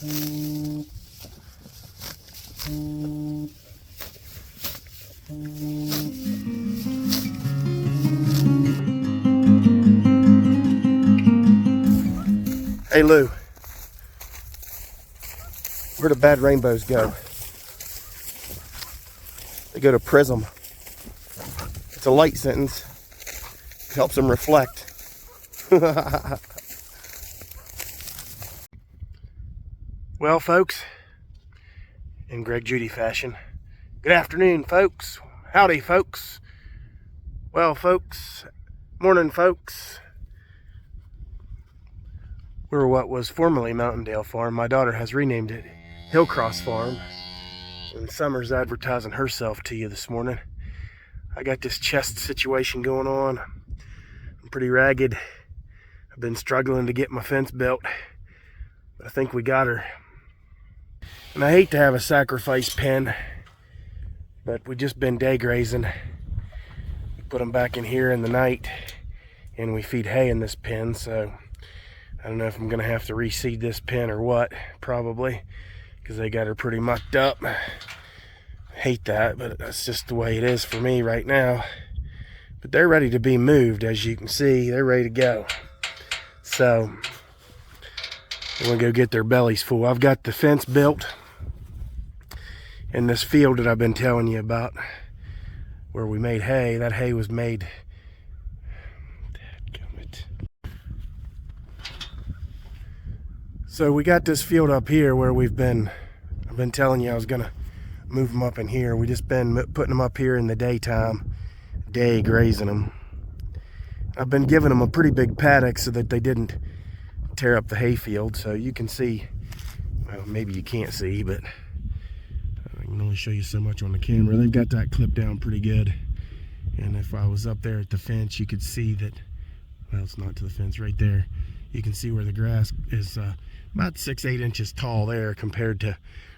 Hey Lou, where do bad rainbows go? They go to prism. It's a light sentence. It helps them reflect. Well, folks, in Greg Judy fashion, good afternoon, folks. Howdy, folks. Well, folks, morning, folks. We're what was formerly Mountaindale Farm. My daughter has renamed it Hillcross Farm. And Summer's advertising herself to you this morning. I got this chest situation going on. I'm pretty ragged. I've been struggling to get my fence built, but I think we got her. And I hate to have a sacrifice pen, but we've just been day grazing. We put them back in here in the night, and we feed hay in this pen, so I don't know if I'm gonna have to reseed this pen or what, probably, because they got her pretty mucked up. I hate that, but that's just the way it is for me right now. But they're ready to be moved, as you can see. They're ready to go. So we're gonna go get their bellies full. I've got the fence built in this field that I've been telling you about, where we made hay. That hay was made, so we got this field up here where I've been telling you I was gonna move them up in here. We just been putting them up here in the daytime, day grazing them. I've been giving them a pretty big paddock so that they didn't tear up the hay field. So you can see, well, maybe you can't see, but I can only show you so much on the camera. They've got that clipped down pretty good. And if I was up there at the fence, you could see that, well, it's not to the fence, right there. You can see where the grass is about 6-8 inches tall there compared to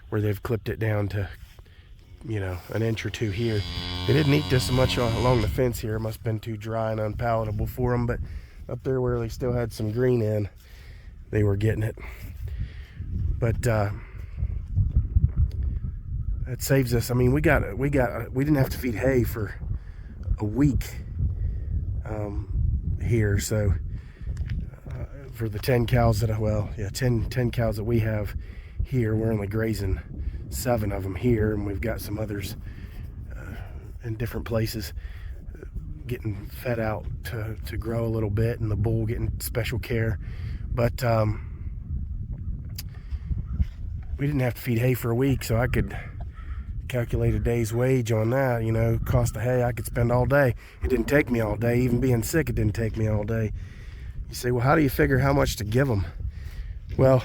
where they've clipped it down to, you know, an inch or two here. They didn't eat this much along the fence here. It must have been too dry and unpalatable for them, but up there where they still had some green in, they were getting it. But that saves us. I mean, we didn't have to feed hay for a week here. So for the 10 cows that 10 cows that we have here, we're only grazing 7 of them here, and we've got some others in different places getting fed out to grow a little bit, and the bull getting special care. But we didn't have to feed hay for a week, so I could calculate a day's wage on that. You know, cost of hay I could spend all day. It didn't take me all day. Even being sick, it didn't take me all day. You say, well, how do you figure how much to give them? Well,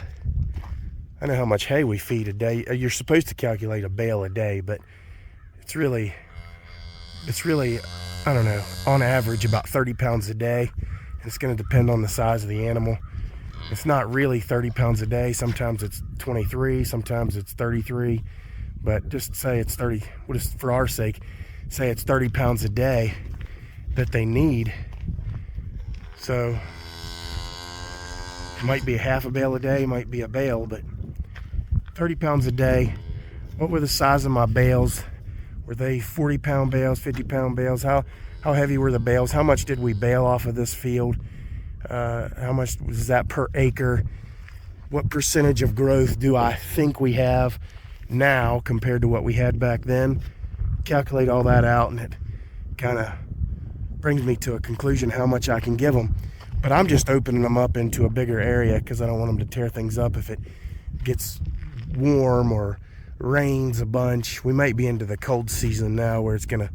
I know how much hay we feed a day. You're supposed to calculate a bale a day, but it's really, I don't know, on average about 30 pounds a day. And it's going to depend on the size of the animal. It's not really 30 pounds a day. Sometimes it's 23, sometimes it's 33, but just say it's 30, we'll just, for our sake, say it's 30 pounds a day that they need. So it might be a half a bale a day, might be a bale, but 30 pounds a day. What were the size of my bales? Were they 40-pound bales, 50-pound bales? How heavy were the bales? How much did we bale off of this field? How much was that per acre? What percentage of growth do I think we have now compared to what we had back then? Calculate all that out, and it kind of brings me to a conclusion how much I can give them. But I'm just opening them up into a bigger area because I don't want them to tear things up if it gets warm or rains a bunch. We might be into the cold season now where it's gonna,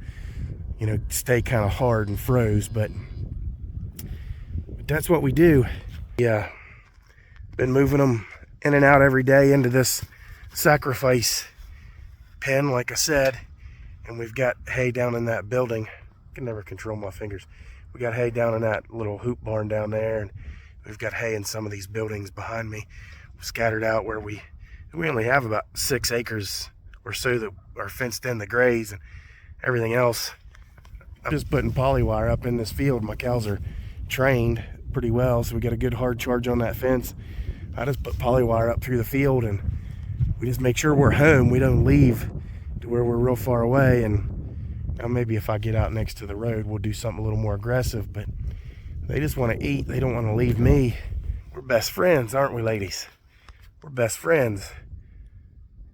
you know, stay kind of hard and froze, but that's what we do. Yeah, been moving them in and out every day into this sacrifice pen, like I said, and we've got hay down in that building. I can never control my fingers. We got hay down in that little hoop barn down there, and we've got hay in some of these buildings behind me, scattered out where we only have about 6 acres or so that are fenced in, the graze, and everything else. I'm just putting polywire up in this field. My cows are trained pretty well, so we got a good hard charge on that fence. I just put polywire up through the field, and we just make sure we're home. We don't leave to where we're real far away. And now maybe if I get out next to the road, we'll do something a little more aggressive. But they just want to eat. They don't want to leave me. We're best friends, aren't we, ladies? We're best friends.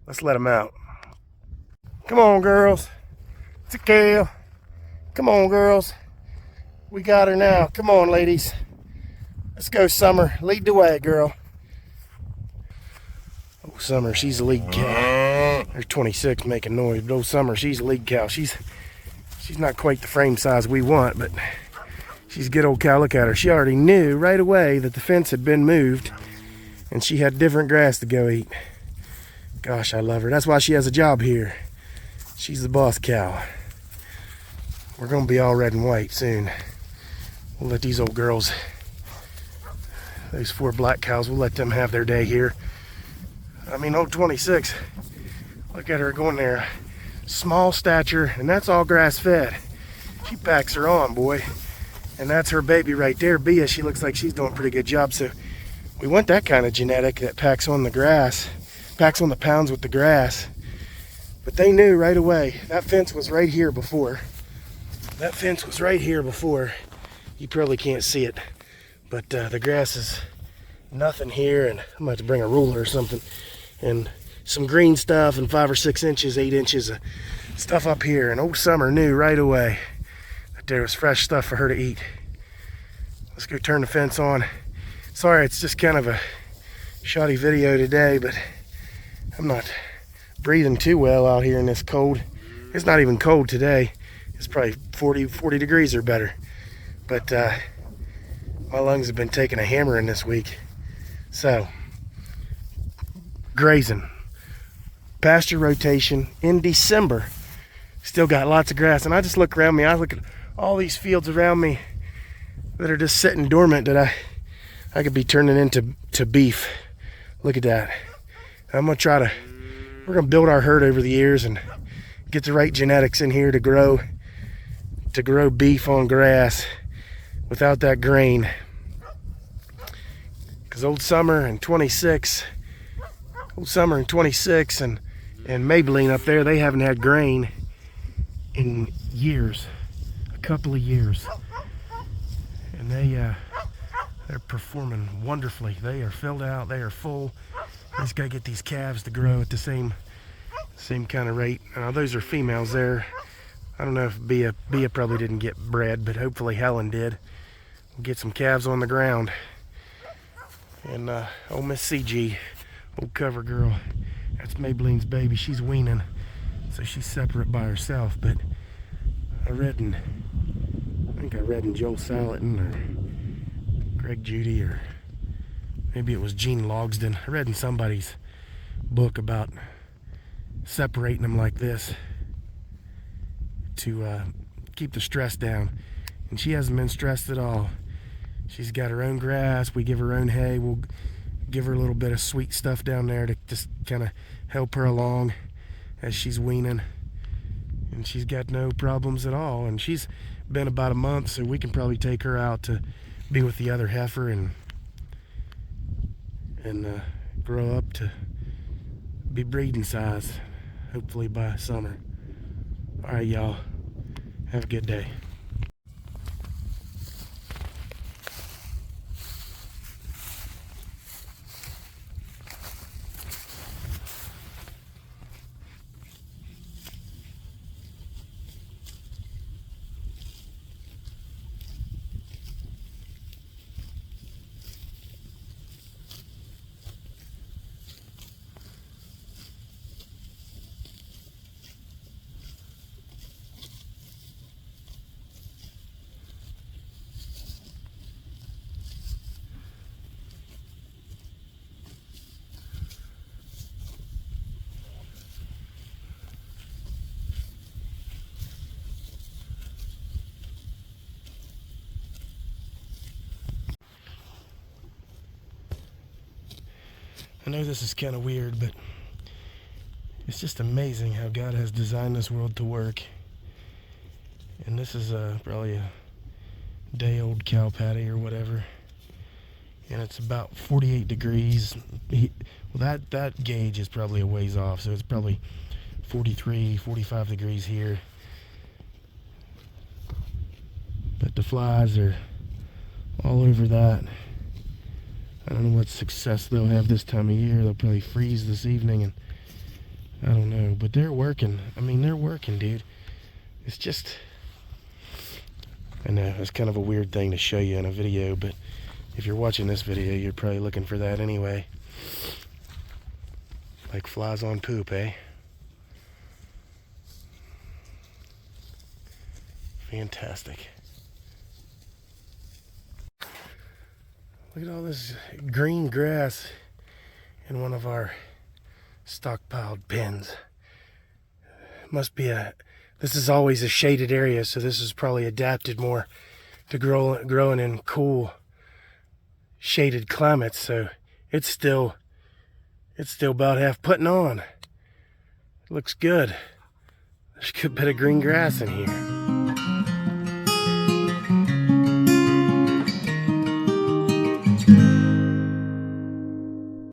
Let's let them out. Come on, girls. It's a Kale. Come on, girls. We got her now. Come on, ladies. Let's go, Summer. Lead the way, girl. Oh, Summer, she's a lead cow. There's 26 making noise, but oh, Summer, she's a lead cow. She's not quite the frame size we want, but she's a good old cow. Look at her. She already knew right away that the fence had been moved, and she had different grass to go eat. Gosh, I love her. That's why she has a job here. She's the boss cow. We're going to be all red and white soon. We'll let these old girls, those 4 black cows, we'll let them have their day here. I mean, old 26, look at her going there. Small stature, and that's all grass fed. She packs her on, boy. And that's her baby right there, Bia. She looks like she's doing a pretty good job. So we want that kind of genetic that packs on the grass, packs on the pounds with the grass. But they knew right away. That fence was right here before. That fence was right here before. You probably can't see it, but the grass is nothing here, and I'm gonna have to bring a ruler or something, and some green stuff, and 5 or 6 inches, 8 inches of stuff up here. And old Summer knew right away that there was fresh stuff for her to eat. Let's go turn the fence on. Sorry, it's just kind of a shoddy video today, but I'm not breathing too well out here in this cold. It's not even cold today. It's probably 40 degrees or better. But my lungs have been taking a hammering this week. So, grazing. Pasture rotation in December. Still got lots of grass. And I just look around me. I look at all these fields around me that are just sitting dormant that I could be turning into beef. Look at that. I'm going to we're going to build our herd over the years and get the right genetics in here to grow beef on grass without that grain. Because old Summer and 26 and Maybelline up there, they haven't had grain in years, a couple of years. And they're performing wonderfully. They are filled out, they are full. I just gotta get these calves to grow at the same kind of rate. Those are females there. I don't know if Bia probably didn't get bred, but hopefully Helen did. We'll get some calves on the ground. And old Miss CG, old cover girl, that's Maybelline's baby. She's weaning, so she's separate by herself. But I think I read in Joel Salatin or Greg Judy, or maybe it was Gene Logsdon. I read in somebody's book about separating them like this to keep the stress down. And she hasn't been stressed at all. She's got her own grass. We give her own hay. We'll give her a little bit of sweet stuff down there to just kind of help her along as she's weaning. And she's got no problems at all. And she's been about a month, so we can probably take her out to be with the other heifer and grow up to be breeding size, hopefully by summer. All right, y'all. Have a good day. I know this is kind of weird, but it's just amazing how God has designed this world to work. And this is probably a day-old cow patty or whatever. and it's about 48 degrees. Well, that gauge is probably a ways off, so it's probably 43, 45 degrees here. But the flies are all over that. I don't know what success they'll have this time of year. They'll probably freeze this evening, and I don't know. But they're working. I mean, they're working, dude. It's just, I know, it's kind of a weird thing to show you in a video, but if you're watching this video, you're probably looking for that anyway. Like flies on poop, eh? Fantastic. Look at all this green grass in one of our stockpiled bins. Must be this is always a shaded area, so this is probably adapted more to growing in cool, shaded climates. So it's still about half putting on. It looks good. There's a good bit of green grass in here.